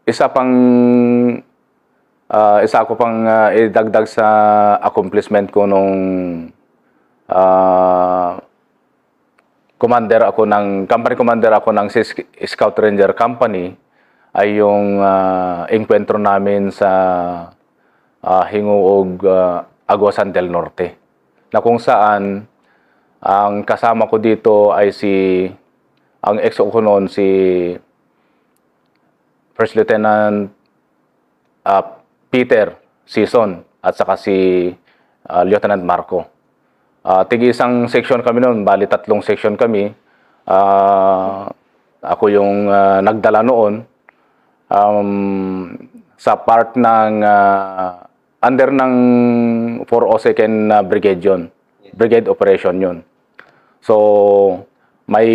isa pang isa ko pang idagdag sa accomplishment ko nung company commander ako ng Scout Ranger Company ay yung engkwentro namin sa Hinguog, Agusan del Norte, na kung saan ang kasama ko dito ay ang ex ko noon si First Lieutenant Peter Sison at saka si Lieutenant Marco. Tig-isang section kami noon, bali 3 section kami. Ako yung nagdala noon sa part ng under ng 402nd Brigade yun. Brigade Operation yun. So, may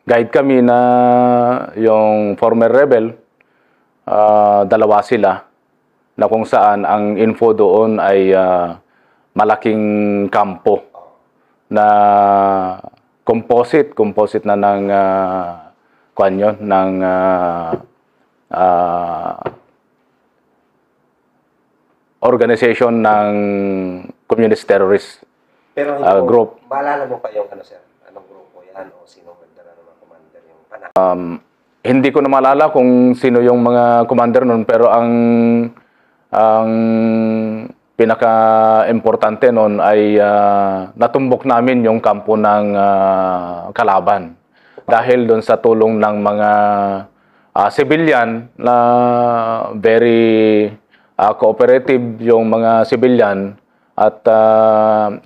guide kami na yung former rebel, dalawa sila, na kung saan ang info doon ay malaking kampo na composite na ng organization ng communist terrorist. Pero group. Maalala mo pa yung sir? Anong grupo yan o sino nagdala ng mga commander yung Hindi ko na maalala kung sino yung mga commander nun, pero ang pinaka-importante nun ay natumbok namin yung kampo ng kalaban. Dahil doon sa tulong ng mga civilian na very cooperative yung mga civilian at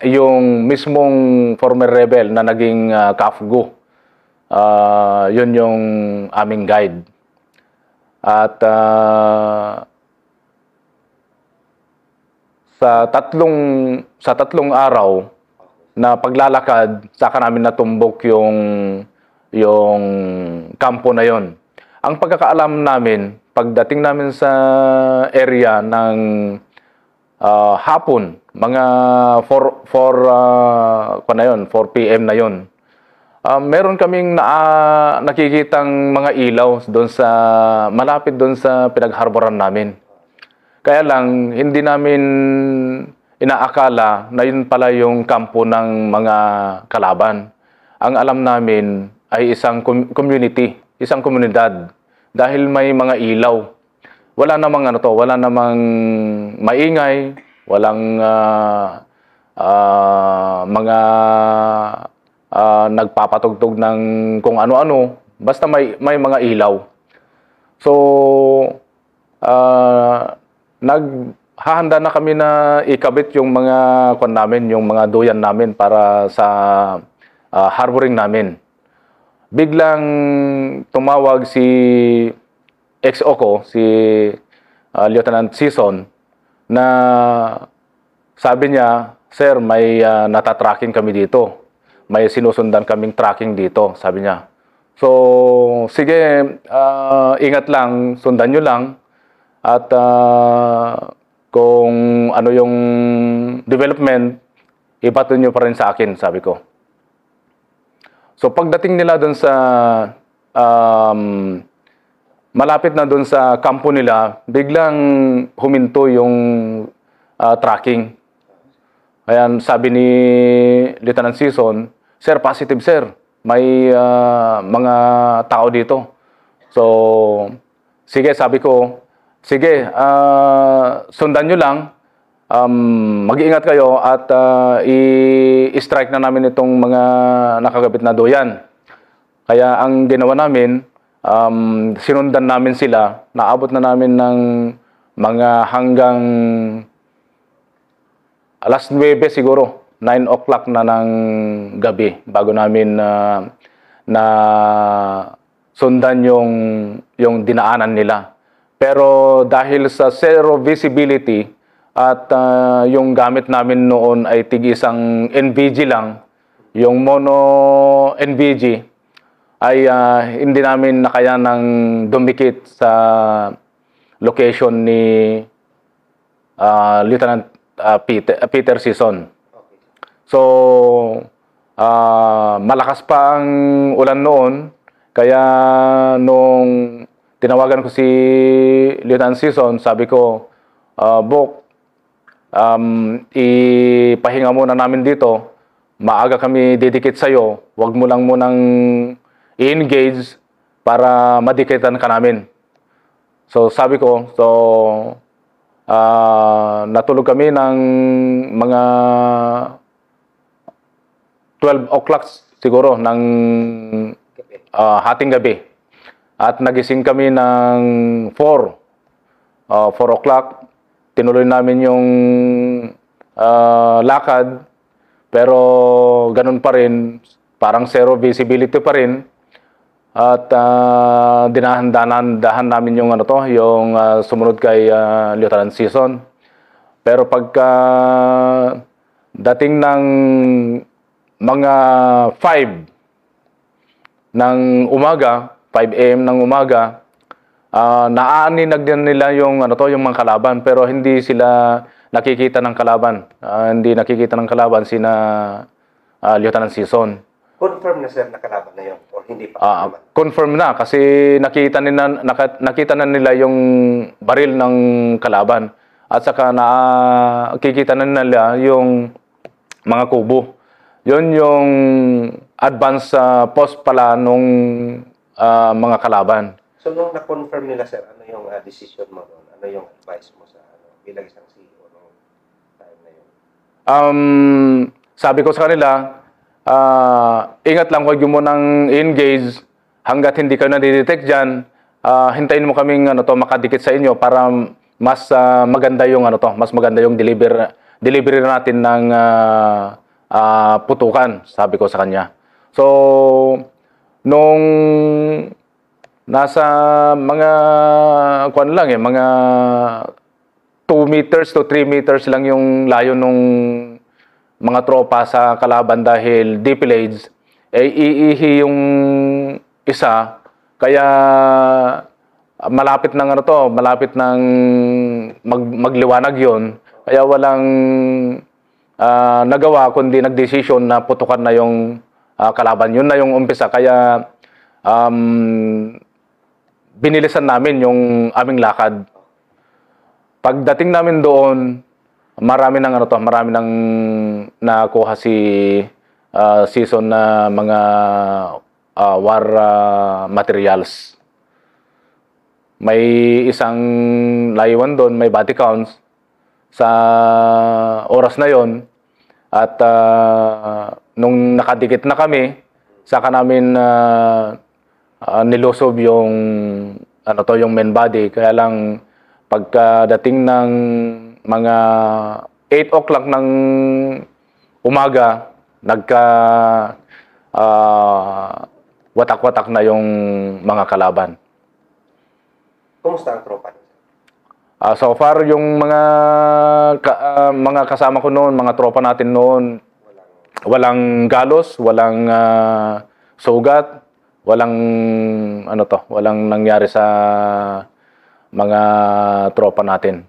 yung mismong former rebel na naging KAFGU, yun yung aming guide. At sa tatlong araw na paglalakad, saka namin natumbok yung kampo na yon. Ang pagkakaalam namin, pagdating namin sa area ng hapon, mga 4 PM na yon, meron kaming nakikitang mga ilaw doon malapit doon sa pinagharboran namin. Kaya lang, hindi namin inaakala na yun pala yung kampo ng mga kalaban. Ang alam namin ay isang community, isang komunidad. Dahil may mga ilaw. Wala namang maingay, walang mga nagpapatugtog ng kung ano-ano. Basta may mga ilaw. So, naghahanda na kami na ikabit yung mga yung mga duyan namin para sa harboring namin. Biglang tumawag si XO ko, si Lieutenant Sison, na sabi niya, "Sir, may natatracking kami dito. May sinusundan kaming tracking dito," sabi niya. So, sige, ingat lang, sundan nyo lang. At kung ano yung development, ipato nyo pa rin sa akin, sabi ko. So pagdating nila doon sa malapit na doon sa kampo nila, biglang huminto yung tracking. Ayan, sabi ni Lieutenant Sison, "Sir, positive sir. May mga tao dito." So, sige, sabi ko, sige, sundan nyo lang, mag-iingat kayo at i-strike na namin itong mga nakagabit na duyan. Kaya ang ginawa namin, sinundan namin sila, naabot na namin ng mga hanggang alas 9 siguro, 9 o'clock na ng gabi bago namin na sundan yung dinaanan nila. Pero dahil sa zero visibility at yung gamit namin noon ay tig-isang NVG lang, yung mono NVG, ay hindi namin nakayanang dumikit sa location ni Lieutenant Peter Sison. So, malakas pa ang ulan noon, kaya nung tinawagan ko si Lieutenant Season, sabi ko, Bok, ipahinga muna namin dito. Maaga kami didikit sa'yo. Huwag mo lang munang i-engage para madikitan ka namin. So sabi ko, natulog kami ng mga 12 o'clock siguro ng hating gabi. At nagising kami ng 4 o'clock. Tinuloy namin yung lakad, pero ganun pa rin, parang zero visibility pa rin. At dinahan namin yung yung sumunod kay Lieutenant Season. Pero pagka dating ng mga 5 ng umaga, 5 a.m. ng umaga, naaaninag din nila yung yung mga kalaban, pero hindi sila nakikita ng kalaban. Hindi nakikita ng kalaban sina Lieutenant Season. Confirm na sir na kalaban na yun or hindi pa? Confirm na kasi nakita na nila yung baril ng kalaban at saka nakikita na nila yung mga kubo. Yun yung advance post pala nung mga kalaban. So nung na-confirm nila sir, ano yung decision mo noon? Ano yung advice mo sa bilang isang CEO nung time na yun? Sabi ko sa kanila, ingat lang, huwag mo nang engage hanggat hindi kayo nadidetect dyan. Hintayin mo kaming makadikit sa inyo para mas maganda yung mas maganda yung delivery natin ng putukan, sabi ko sa kanya. So nung nasa mga mga 2 meters to 3 meters lang yung layo nung mga tropa sa kalaban dahil DPLAGE, iihi yung isa, kaya malapit ng malapit ng magliwanag yon, kaya walang nagawa kundi nagdesisyon na putukan na yung kalaban. Yun na yung umpisa, kaya binilisan namin yung aming lakad. Pagdating namin doon, marami nang nakuha si Season na mga war materials. May isang layuan doon, may body counts sa oras na yon. At nung nakadikit na kami, saka namin nilusob yung yung main body. Kaya lang pagkadating ng mga 8 o'clock ng umaga, watak-watak na yung mga kalaban. Kumusta ang tropa niyo? So far, yung mga kasama ko noon, mga tropa natin noon, walang galos, walang sugat, walang walang nangyari sa mga tropa natin.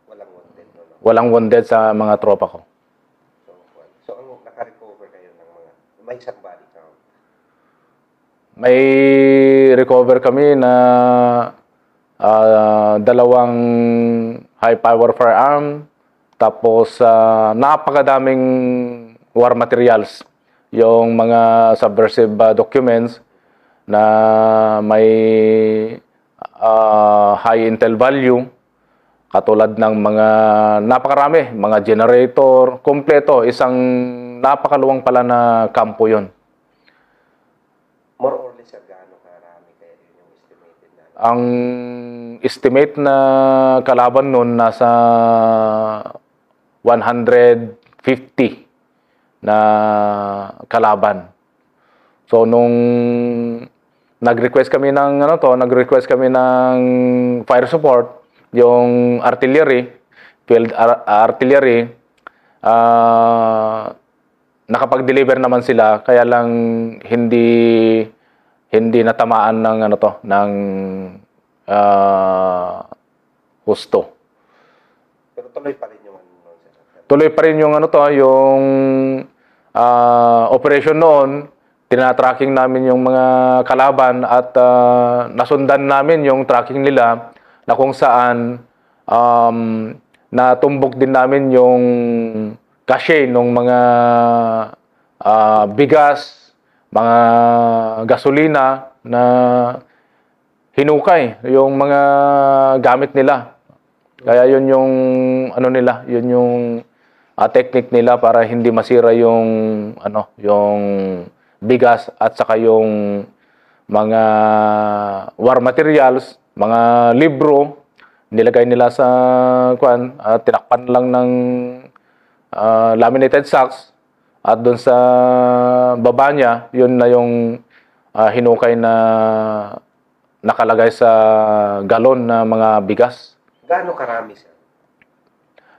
Walang wounded? Walang wounded sa mga tropa ko. So ang naka-recover kayo ng mga, may isang body count? May recover kami na 2 high power firearm, tapos napakadaming war materials, yung mga subversive documents na may high intel value, katulad ng mga napakarami, mga generator, kompleto, isang napakaluwang pala na kampo yon. More or less, gaano karami kaya yun yung estimated na? Ang estimate na kalaban nun nasa 150 na kalaban. So nung nag-request kami ng fire support, yung artillery, field artillery, nakapag-deliver naman sila, kaya lang hindi natamaan ng ng husto. Pero tuloy pa rin yung Tuloy pa rin yung yung operation noon, tinatracking namin yung mga kalaban at nasundan namin yung tracking nila na kung saan natumbok din namin yung cache ng mga bigas, mga gasolina na hinukay yung mga gamit nila. Kaya yun yung ano nila, yun yung technique nila para hindi masira yung yung bigas at saka yung mga war materials, mga libro nilagay nila sa tinakpan lang ng laminated sacks at doon sa baba niya, yun na yung hinukay na nakalagay sa galon na mga bigas. Gaano karami, sir?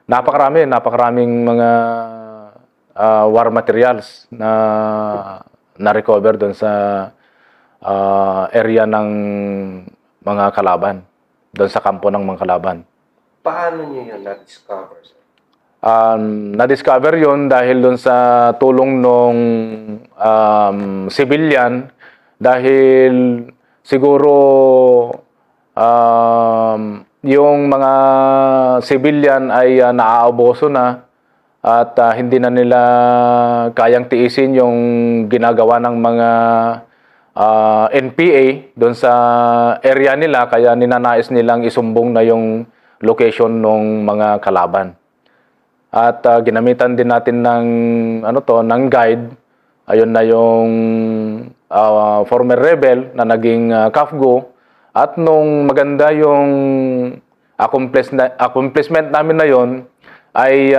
Napakaraming mga war materials na na-recover doon sa area ng mga kalaban, doon sa kampo ng mga kalaban. Paano nyo yun na-discover, sir? Na-discover yun dahil doon sa tulong ng civilian, dahil siguro yung mga civilian ay naaaboso na at hindi na nila kayang tiisin yung ginagawa ng mga NPA doon sa area nila, kaya ninanais nilang isumbong na yung location ng mga kalaban. At ginamitan din natin ng ng guide. Ayun na yung former rebel na naging CAFGO. At nung maganda yung accomplishment namin na yon, ay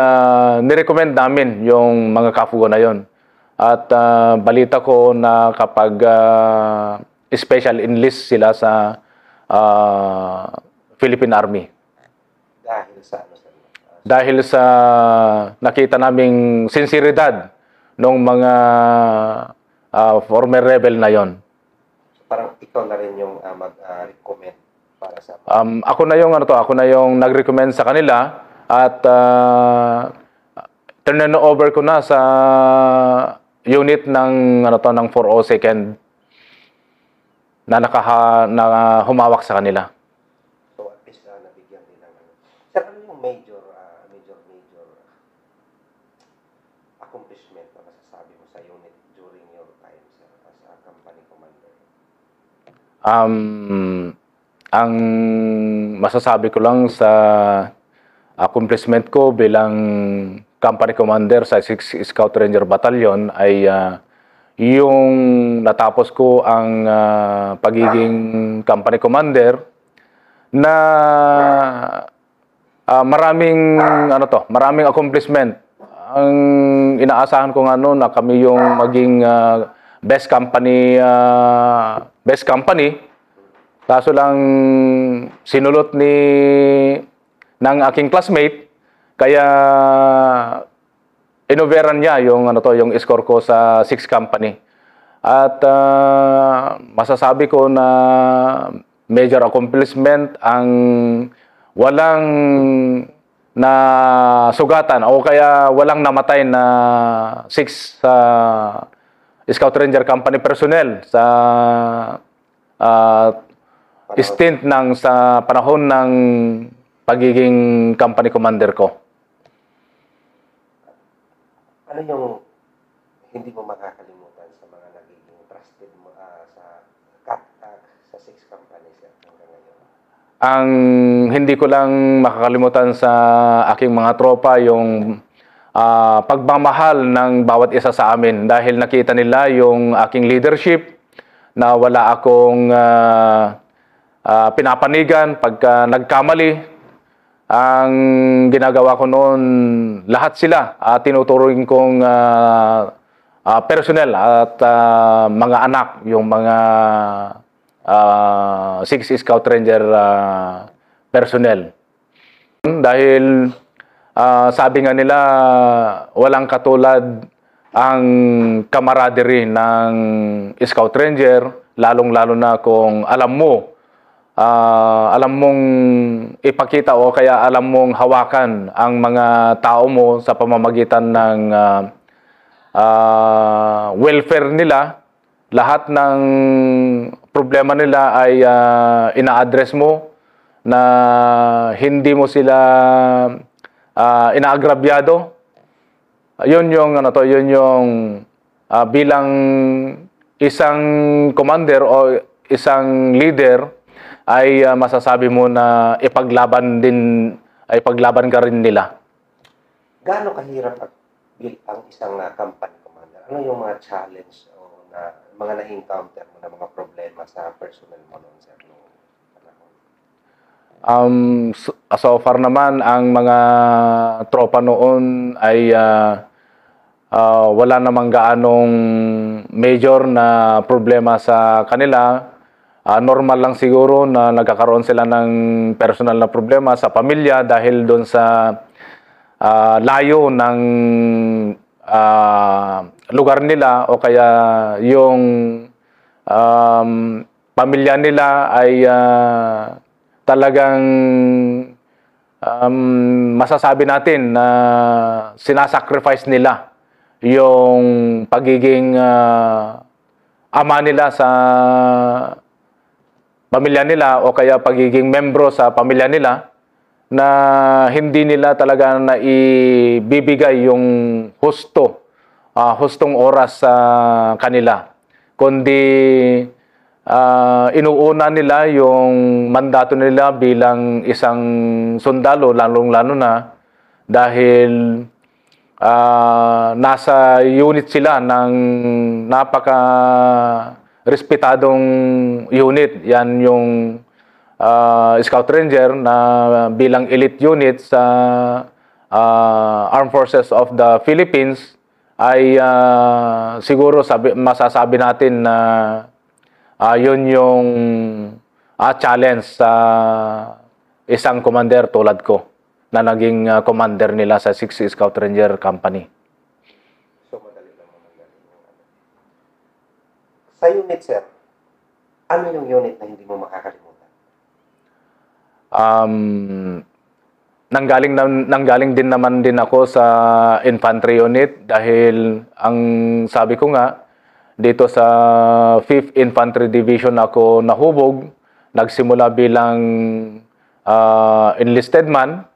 nirecommend namin yung mga CAFGO na yon. At balita ko na kapag special enlist sila sa Philippine Army. Dahil sa ano, sir? Dahil sa nakita naming sinseridad ng mga former rebel na yon. So, parang ikaw na rin yung mag-recommend para sa... Ako na yung nag-recommend sa kanila at turn over ko na sa unit ng ng 402nd na humawak sa kanila. So at least nabigyan din ng Sir, ano yung major accomplishment na masasabi mo sa unit during your time, sir, as a company commander? Ang masasabi ko lang sa accomplishment ko bilang company commander sa 6th Scout Ranger Battalion ay yung natapos ko ang pagiging company commander na maraming accomplishment. Ang inaasahan ko na kami yung maging best company. Kaso lang sinulot ng aking classmate, kaya inoveran niya yung yung score ko sa 6th company. At masasabi ko na major accomplishment ang walang na sugatan o kaya walang namatay na 6 Scout Ranger Company personnel sa stint sa panahon ng pagiging company commander ko. Ano yung hindi mo makakalimutan sa mga nagiging trusted mo sa 6 companies hanggang ngayon? Ang hindi ko lang makakalimutan sa aking mga tropa yung pagmamahal ng bawat isa sa amin, dahil nakita nila yung aking leadership na wala akong pinapanigan pagka nagkamali. Ang ginagawa ko noon, lahat sila tinuturuin kong personnel at mga anak, yung mga 6 Scout Ranger personnel. Dahil sabi nga nila, walang katulad ang camaraderie ng Scout Ranger, lalong-lalo na kung alam mong ipakita o kaya alam mong hawakan ang mga tao mo sa pamamagitan ng welfare nila lahat ng problema nila ay ina-address mo, na hindi mo sila inaagrabyado. Yun yung bilang isang commander o isang leader ay masasabi mo na ipaglaban ka rin nila. Gaano kahirap ang isang company commander? Ano yung mga challenge o mga na-encounter mo na mga problema sa personnel mo noon, sir, noong panahon? So far naman, ang mga tropa noon ay wala namang gaanong major na problema sa kanila. Normal lang siguro na nagkakaroon sila ng personal na problema sa pamilya dahil doon sa layo ng lugar nila, o kaya yung pamilya nila ay talagang masasabi natin na sinasacrifice nila yung pagiging ama nila sa pamilya nila, o kaya pagiging membro sa pamilya nila, na hindi nila talaga na ibibigay yung hustong oras sa kanila, kundi inuuna nila yung mandato nila bilang isang sundalo, lalong-lalo na dahil nasa unit sila ng napaka-respetadong unit. Yan yung Scout Ranger na bilang elite unit sa Armed Forces of the Philippines ay siguro masasabi natin na yun yung challenge sa isang commander tulad ko na naging commander nila sa 6th Scout Ranger Company. So, madali lang sa unit, sir, ano yung unit na hindi mo makakalimutan? Nanggaling din naman din ako sa infantry unit dahil ang sabi ko nga, dito sa 5th Infantry Division ako nahubog. Nagsimula bilang enlisted man.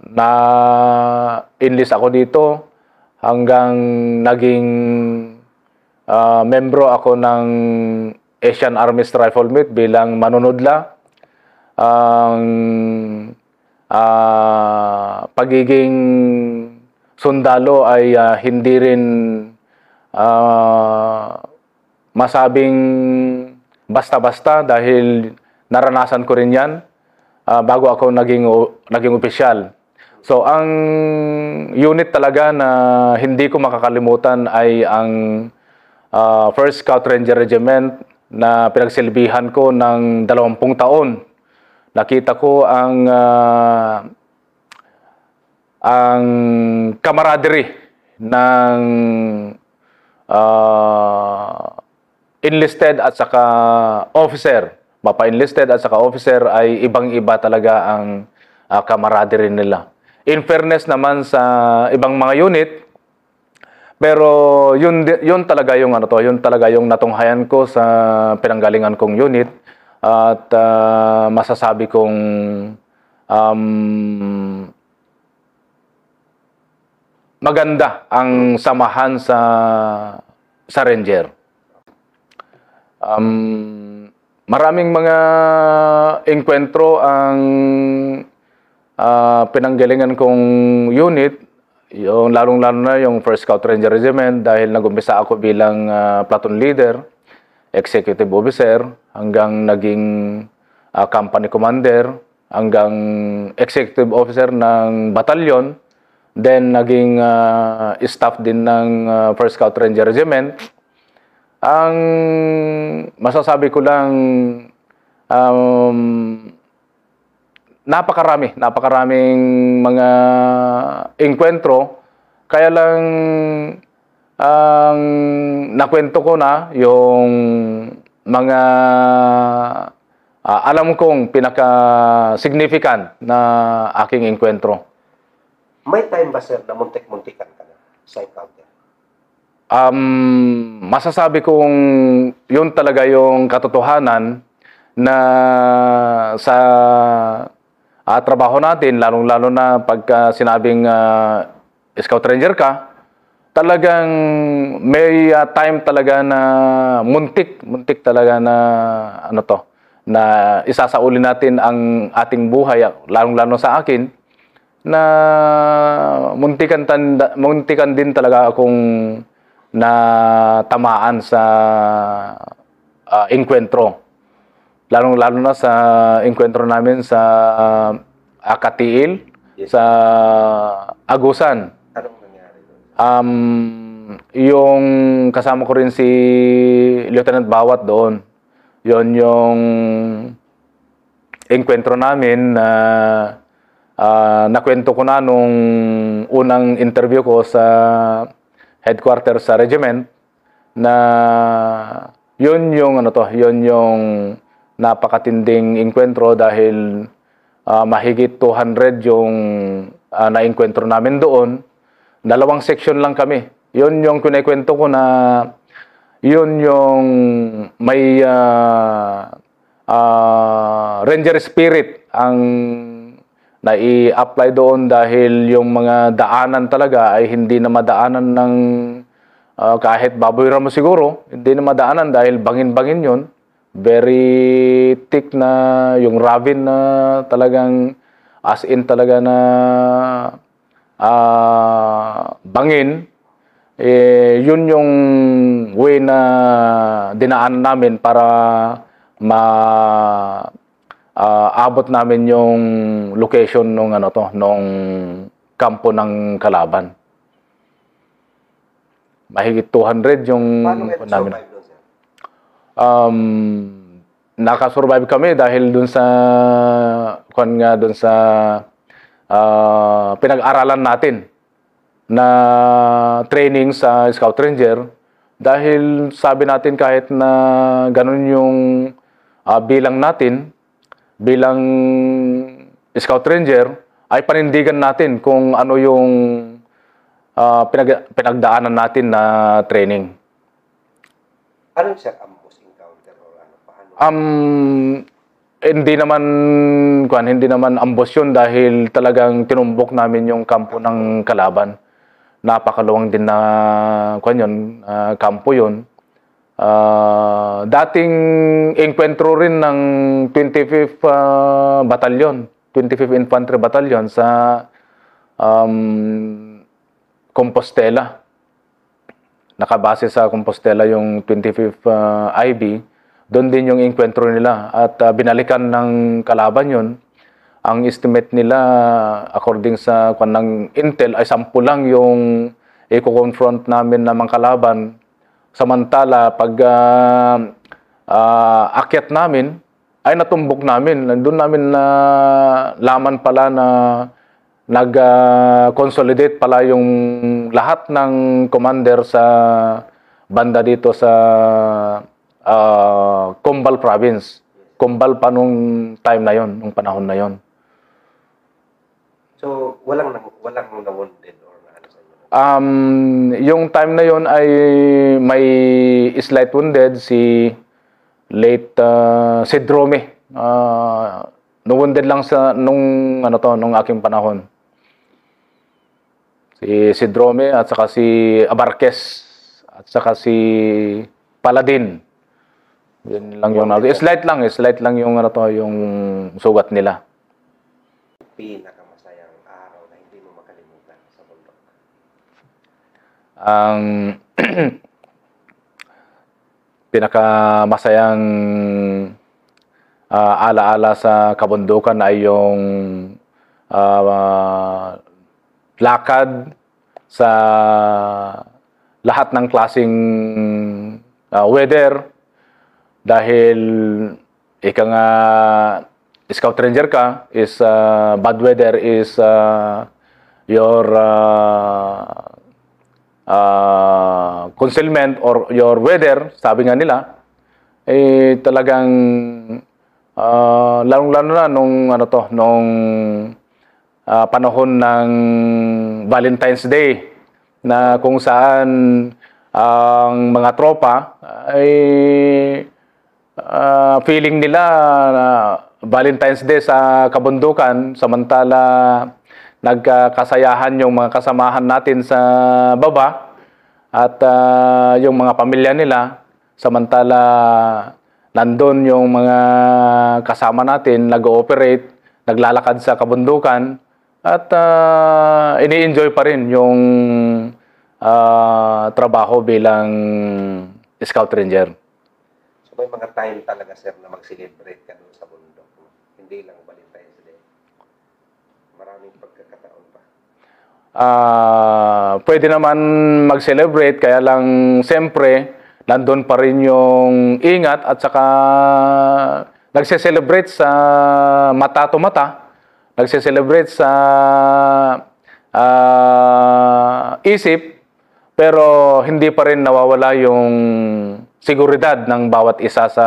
Na-enlist ako dito hanggang naging membro ako ng Asian Army's Riflemen bilang manunodla. Ang pagiging sundalo ay hindi rin masabing basta-basta dahil naranasan ko rin yan bago ako naging opisyal. So ang unit talaga na hindi ko makakalimutan ay ang 1st Scout Ranger Regiment na pinagsilbihan ko ng 20 taon. Nakita ko ang camaraderie ng enlisted at saka officer. Mapa-enlisted at saka officer ay ibang-iba talaga ang camaraderie nila. In fairness naman sa ibang mga unit, pero yun talaga yung yun talaga yung natunghayan ko sa pinanggalingan kong unit. At masasabi kong maganda ang samahan sa Ranger. Maraming mga engkwentro ang pinanggalingan kong unit, yung lalong-lalo na yung 1st Scout Ranger Regiment dahil nag-umpisa ako bilang platoon leader, executive officer, hanggang naging company commander, hanggang executive officer ng batalyon, then naging staff din ng 1st Scout Ranger Regiment. Ang masasabi ko lang, napakaraming mga engkwentro, kaya lang ang nakwento ko na yung mga alam kong pinaka-significant na aking engkwentro. May time ba, sir, na muntik-muntikan ka na sa encounter? masasabi kong yun talaga yung katotohanan na sa trabaho natin, lalong-lalo na pagka sinabing Scout Ranger ka, talagang may time talaga na muntik talaga na na isasauli natin ang ating buhay, lalong-lalo sa akin, na muntikan din talaga akong natamaan sa engkwentro. Lalong-lalo na sa engkwentro namin sa Katiil, Yes. sa Agusan. Anong nangyari doon? Yung kasama ko rin si Lieutenant Bawat doon. Yon yung engkwentro namin na nakwento ko na nung unang interview ko sa headquarters sa regiment na yun yung yun yung napakatinding engkwentro dahil mahigit 200 yung naengkwentro namin doon. 2 section lang kami. Yun yung kinikwento ko na yun yung may ranger spirit ang nai-apply doon dahil yung mga daanan talaga ay hindi na madaanan ng kahit baboy ramo siguro, hindi na madaanan dahil bangin-bangin yun. Very thick na yung ravine na talagang as in talaga na bangin. Yun yung way na dinaan namin para abot namin yung location nung nung kampo ng kalaban. Mahigit 200 yung Paano kayo namin. survive doon, sir? Nakasurvive kami dahil dun sa pinag-aralan natin na training sa Scout Ranger dahil sabi natin kahit na ganun yung bilang natin bilang Scout Ranger ay panindigan natin kung ano yung pinagdaanan natin na training. Ano sir, ambush encounter or ano? Paano? Hindi naman ambush yun dahil talagang tinumbok namin yung kampo ng kalaban. Napakaluwang din na kampo yun. Dating engkwentro rin ng 25th Battalion, 25th Infantry Battalion sa Compostela. Nakabase sa Compostela yung 25th IB. Doon din yung engkwentro nila at binalikan ng kalaban yun. Ang estimate nila according sa ng intel ay 10 lang yung i-confront namin ng mga kalaban. Samantala pag akyat namin ay natumbok namin. Doon namin na laman pala na nag-consolidate pala yung lahat ng commander sa banda dito sa Combal Province. Combal pa nung time na yon, nung panahon na yon. So, walang na-wounded or na sa inyo? Yung time na yon ay may slight wounded si late Sidrome. No-wounded lang sa nung aking panahon. Si Sidrome at saka si Abarques at saka si Paladin. Yun lang yung slight lang yung yung sugat nila. Pinakamasayang araw na hindi mo makalimutan sa bundok? Ang pinakamasayang alaala sa kabundukan ay yung lakad sa lahat ng klaseng weather dahil ika nga Scout Ranger ka is bad weather is your concealment or your weather, sabi nga nila, talagang lalong-lalo na nung panahon ng Valentine's Day na kung saan ang mga tropa ay feeling nila na Valentine's Day sa kabundukan, samantala nagkakasayahan yung mga kasamahan natin sa baba at yung mga pamilya nila, samantala nandun yung mga kasama natin nag-ooperate, naglalakad sa kabundukan at ini-enjoy pa rin yung trabaho bilang Scout Ranger. So may mga time talaga, sir, na mag-celebrate ka doon sa bundok. No? Hindi lang Valentine's Day. Maraming pagkakataon pa. Pwede naman mag-celebrate, kaya lang siyempre nandun pa rin yung ingat at saka nagse-celebrate sa mata to mata, nagse-celebrate sa isip, pero hindi pa rin nawawala yung seguridad ng bawat isa sa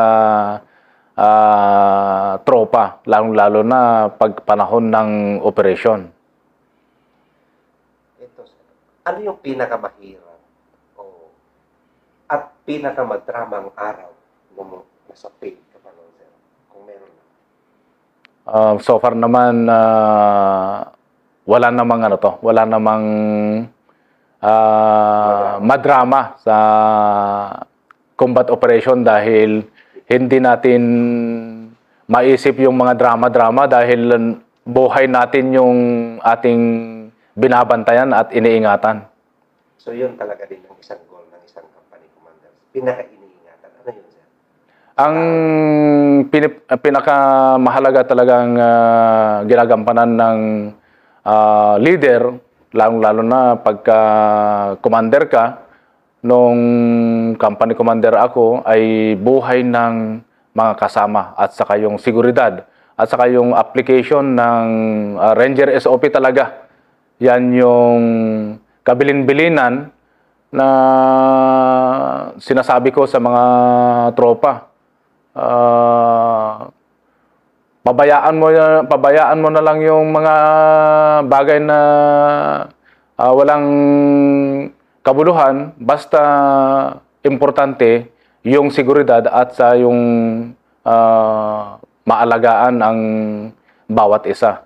tropa, lalong-lalo na pag panahon ng operasyon. Ito, sir. Ano yung pinakamahirap at pinakamadramang araw nung nasa field ka pa noon, sir? Kung meron na. So far naman, wala namang madrama sa combat operation dahil hindi natin maisip yung mga drama-drama dahil buhay natin yung ating binabantayan at iniingatan. So yun talaga din ang isang goal ng isang company commander. Pinaka-iniingatan. Ano yun, sir? Ang pinakamahalaga talagang ginagampanan ng leader, lalong-lalo na pagka commander ka, nung company commander ako, ay buhay ng mga kasama at saka yung seguridad at saka yung application ng Ranger SOP talaga. Yan yung kabilin-bilinan na sinasabi ko sa mga tropa. Pabayaan mo na lang yung mga bagay na walang kabuluhan, basta importante yung seguridad at sa yung maalagaan ang bawat isa.